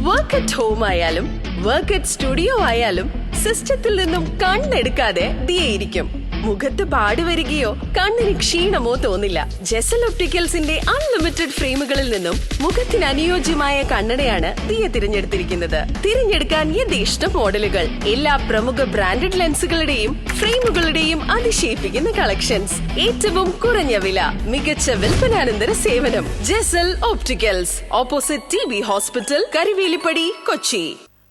Work at home ആയാലും work at studio ആയാലും സിസ്റ്റത്തിൽ നിന്നും കണ്ണെടുക്കാതെ ദിയയിരിക്കും. മുഖത്ത് പാടി വരികയോ കണ്ണിന് ക്ഷീണമോ തോന്നില്ല. ജെസൽ ഒപ്റ്റിക്കൽസിന്റെ അൺലിമിറ്റഡ് ഫ്രെയിമുകളിൽ നിന്നും മുഖത്തിന് അനുയോജ്യമായ കണ്ണടയാണ് ദിയ തിരഞ്ഞെടുത്തിരിക്കുന്നത്. തിരഞ്ഞെടുക്കാൻ യഥേഷ്ടം മോഡലുകൾ, എല്ലാ പ്രമുഖ ബ്രാൻഡഡ് ലെൻസുകളുടെയും ഫ്രെയിമുകളുടെയും അതിശയിപ്പിക്കുന്ന കളക്ഷൻസ്, ഏറ്റവും കുറഞ്ഞ വില, മികച്ച വിൽപ്പനാനന്തര സേവനം. Jesal opticals, opposite TB hospital, Karivelippady, Kochi.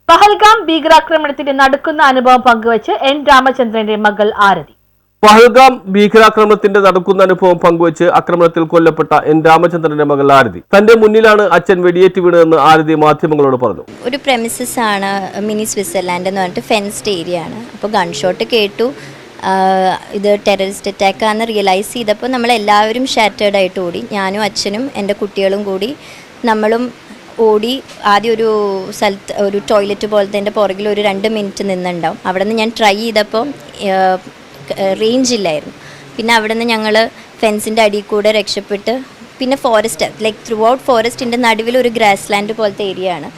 Pahalgam ഭീകരാക്രമണത്തിന്റെ നടുക്കുന്ന അനുഭവം പങ്കുവച്ച് N രാമചന്ദ്രന്റെ മകൾ ആരതി. പഹൽഗാം ഭീകരാക്രമണത്തിന്റെ നടക്കുന്ന അനുഭവം പങ്കുവച്ച് ആക്രമണത്തിൽ കൊല്ലപ്പെട്ട N രാമചന്ദ്രന്റെ മകൾ ആരതി. തന്റെ മുന്നിലാണ് അച്ഛൻ വെടിയേറ്റ് വീണതെന്ന് ആരതി മാധ്യമങ്ങളോട് പറഞ്ഞു. ഒരു പ്രെമിസസ് ആണ് മിനി സ്വിറ്റ്സർലാൻഡ് എന്ന് പറഞ്ഞിട്ട് ഫെൻസ്ഡ് ഏരിയ ആണ്. അപ്പോൾ ഗൺ ഷോട്ട് കേട്ടു. ഇത് ടെററിസ്റ്റ് അറ്റാക്ക് ആണെന്ന് റിയലൈസ് ചെയ്തപ്പോൾ നമ്മളെല്ലാവരും ഷാറ്റേർഡ് ആയിട്ട് ഓടി. ഞാനും അച്ഛനും എൻ്റെ കുട്ടികളും കൂടി നമ്മളും ഓടി. ആദ്യം ഒരു സ്ഥലത്ത് ഒരു ടോയ്ലറ്റ് പോലത്തെ പുറകിൽ ഒരു 2 മിനിറ്റ് നിന്നുണ്ടാവും. അവിടെ നിന്ന് ഞാൻ ട്രൈ ചെയ്തപ്പോൾ റേഞ്ച് ഇല്ലായിരുന്നു. പിന്നെ അവിടെ നിന്ന് ഞങ്ങൾ ഫെൻസിൻ്റെ അടിയിൽ കൂടെ രക്ഷപ്പെട്ട് പിന്നെ ഫോറസ്റ്റ് ലൈക്ക് ത്രൂ ഔട്ട് ഫോറസ്റ്റിൻ്റെ നടുവിൽ ഒരു ഗ്രാസ് ലാൻഡ് പോലത്തെ ഏരിയ ആണ്.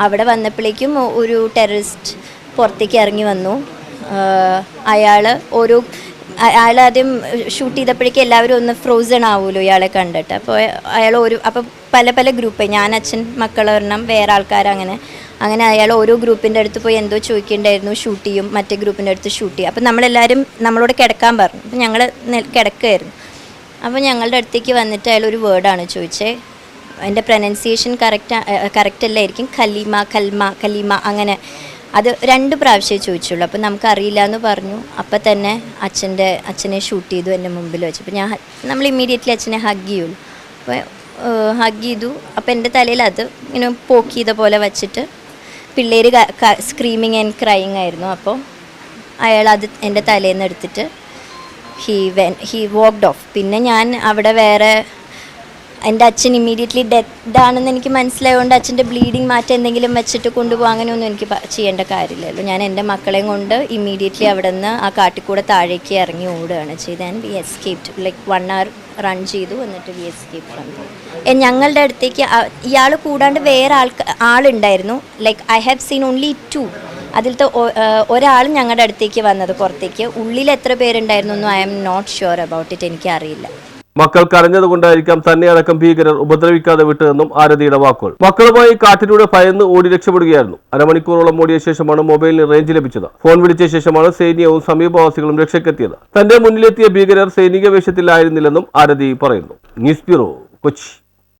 അവിടെ വന്നപ്പോഴേക്കും ഒരു ടെററിസ്റ്റ് പുറത്തേക്ക് ഇറങ്ങി വന്നു. അയാൾ ആദ്യം ഷൂട്ട് ചെയ്തപ്പോഴേക്കും എല്ലാവരും ഒന്ന് ഫ്രോസൺ ആവുമല്ലോ ഇയാളെ കണ്ടിട്ട്. അപ്പോൾ അപ്പോൾ പല ഗ്രൂപ്പ്, ഞാൻ അച്ഛൻ മക്കൾ ഒരെണ്ണം, വേറെ ആൾക്കാർ, അങ്ങനെ അയാൾ ഓരോ ഗ്രൂപ്പിൻ്റെ അടുത്ത് പോയി എന്തോ ചോദിക്കേണ്ടായിരുന്നു. ഷൂട്ട് ചെയ്യും, മറ്റേ ഗ്രൂപ്പിൻ്റെ അടുത്ത് ഷൂട്ട് ചെയ്യും. അപ്പോൾ നമ്മളെല്ലാവരും നമ്മളോട് കിടക്കാൻ പറഞ്ഞു. അപ്പോൾ ഞങ്ങൾ കിടക്കുമായിരുന്നു. അപ്പോൾ ഞങ്ങളുടെ അടുത്തേക്ക് വന്നിട്ട് അയാൾ ഒരു വേർഡാണ് ചോദിച്ചത്. എൻ്റെ പ്രൊനൗൺസിയേഷൻ കറക്റ്റ് അല്ലായിരിക്കും. കലീമ അങ്ങനെ അത് 2 പ്രാവശ്യമേ ചോദിച്ചുള്ളൂ. അപ്പോൾ നമുക്കറിയില്ല എന്ന് പറഞ്ഞു. അപ്പം തന്നെ അച്ഛനെ ഷൂട്ട് ചെയ്തു എൻ്റെ മുമ്പിൽ വെച്ച്. അപ്പോൾ നമ്മൾ ഇമ്മീഡിയറ്റ്ലി അച്ഛനെ ഹഗ് ചെയ്യുള്ളൂ. അപ്പോൾ ഹഗ് ചെയ്തു. അപ്പോൾ എൻ്റെ തലയിൽ അത് ഇങ്ങനെ പോക്ക് ചെയ്ത പോലെ വച്ചിട്ട് പിള്ളേർ സ്ക്രീമിങ് ആൻഡ് ക്രൈയിങ് ആയിരുന്നു. അപ്പോൾ അയാൾ അത് എൻ്റെ തലയിൽ നിന്ന് എടുത്തിട്ട് ഹി വോക്ക്ഡ് ഓഫ്. പിന്നെ ഞാൻ അവിടെ വേറെ എൻ്റെ അച്ഛൻ ഇമ്മീഡിയറ്റ്ലി ഡെഡാണെന്ന് എനിക്ക് മനസ്സിലായതുകൊണ്ട് അച്ഛൻ്റെ ബ്ലീഡിങ് മാറ്റം എന്തെങ്കിലും വെച്ചിട്ട് കൊണ്ടുപോകാൻ അങ്ങനെയൊന്നും എനിക്ക് ചെയ്യേണ്ട കാര്യമില്ലല്ലോ. ഞാൻ എൻ്റെ മക്കളെയും കൊണ്ട് ഇമ്മീഡിയറ്റ്ലി അവിടെ നിന്ന് ആ കാട്ടിക്കൂടെ താഴേക്ക് ഇറങ്ങി ഓടുകയാണ് ചെയ്തത്. And we escaped. Like 1 hour run ചെയ്തു. എന്നിട്ട് വി എസ്കേപ്പ് ഫ്രം. ഞങ്ങളുടെ അടുത്തേക്ക് ഇയാൾ കൂടാണ്ട് വേറെ ആളുണ്ടായിരുന്നു. Like I have seen only 2. അതിലത്തെ ഒരാൾ ഞങ്ങളുടെ അടുത്തേക്ക് വന്നത് പുറത്തേക്ക്. ഉള്ളിൽ എത്ര പേരുണ്ടായിരുന്നു I am not sure about it. എനിക്കറിയില്ല. മക്കൾ കരഞ്ഞതുകൊണ്ടായിരിക്കാം തന്നെ അടക്കം ഭീകരർ ഉപദ്രവിക്കാതെ വിട്ടതെന്നും ആരതിയുടെ വാക്കുകൾ. മക്കളുമായി കാട്ടിലൂടെ ഭയന്ന് ഓടി രക്ഷപ്പെടുകയായിരുന്നു. അരമണിക്കൂറോളം ഓടിയ ശേഷമാണ് മൊബൈലിന് റേഞ്ച് ലഭിച്ചത്. ഫോൺ വിളിച്ച ശേഷമാണ് സൈന്യവും സമീപവാസികളും രക്ഷയ്ക്കെത്തിയത്. തന്റെ മുന്നിലെത്തിയ ഭീകരർ സൈനിക വേഷത്തിലായിരുന്നില്ലെന്നും ആരതി പറയുന്നു. News bureau, Kochi.